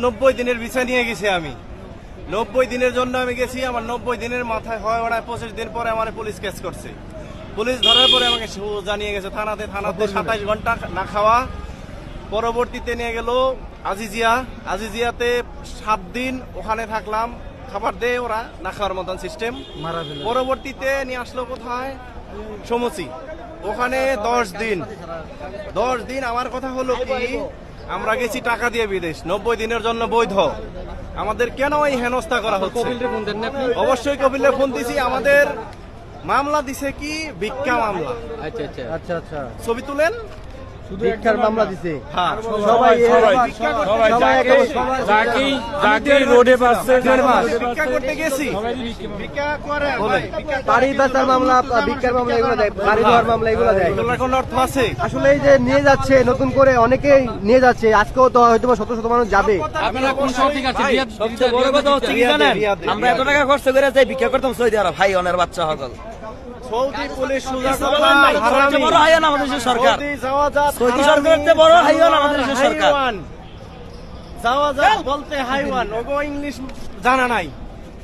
90 দিনের ভিসা নিয়ে গেছি আমি। 90 দিনের জন্য আমি গেছি। আমার 90 দিনের মাথায় হয় ওরা 25 দিন পরে আমার পুলিশ কেস করছে। পুলিশ ধরার পরে আমাকে জানিয়ে গেছে থানাতে 27 ঘন্টা না খাওয়া। পরবর্তীতে নিয়ে গেল আজিজিয়াতে 7 দিন ওখানে থাকলাম। খাবার দেয় ওরা, না খাওয়ার মতন সিস্টেম। পরবর্তীতে নিয়ে আসলো কোথায়, সমুচি, ওখানে 10 দিন। আমার কথা হলো কি, আমরা গেছি টাকা দিয়ে বিদেশ, 90 দিনের জন্য বৈধ। আমাদের কেন এই হেনস্থা করা হচ্ছে? অবশ্যই কপিলে ফোন দিছি। আমাদের মামলা দিছে কি, ভিক্ষা মামলা। আচ্ছা। ছবি তুলেন, ভিক্ষার মামলা দিছে। হ্যাঁ, রোডে পাচ্ছে ভিক্ষা করতে গেছি, ভিক্ষা করে বাড়ি বেচার মামলা, ভিক্ষার মামলা, এগুলো দেয়, বাড়ি দেওয়ার মামলা, এগুলো দেয়। এগুলোর কোনো অর্থ আছে? আসলে এই যে নিয়ে যাচ্ছে, নতুন করে অনেকেই নিয়ে যাচ্ছে, আজকেও তো হয়তো শত শত মানুষ যাবে। আপনারা কোন শহর থেকে আছেন? সবচেয়ে বড় কথা হচ্ছে কি জানেন, আমরা এত টাকা খরচ করে যাই ভিক্ষা করতাম সৌদি আরব, ভাই অনের বাচ্চা হকল। সৌদি পুলিশ সোজা কথা, সবচেয়ে বড় হাইয়ান আমাদের দেশের সরকার। সৌদি যাওয়াজাত সৌদি সরকারের চেয়ে বড় হাইয়ান আমাদের দেশের সরকার। যাওয়াজাত বলতে হাইওয়ান, ওগো ইংলিশ জানা নাই,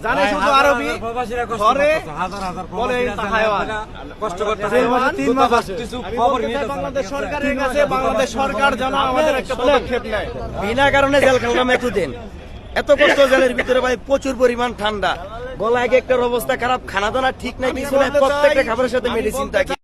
জানে শুধু আরবি। ঘরে বলে হাইওয়ান, কষ্ট করতে বাংলাদেশ সরকারের কাছে বাংলাদেশ সরকার যেন আমাদের একটা পদক্ষেপ নেয়। বিনা কারণে জেল খেললাম একটু দিন, এত কষ্ট জেলের ভিতরে ভাই, প্রচুর পরিমাণ ঠান্ডা, গলা এক একটার অবস্থা খারাপ, খানা দানা ঠিক নাই, কিছু নাই, প্রত্যেকটা খাবারের সাথে মেডিসিন থাকে।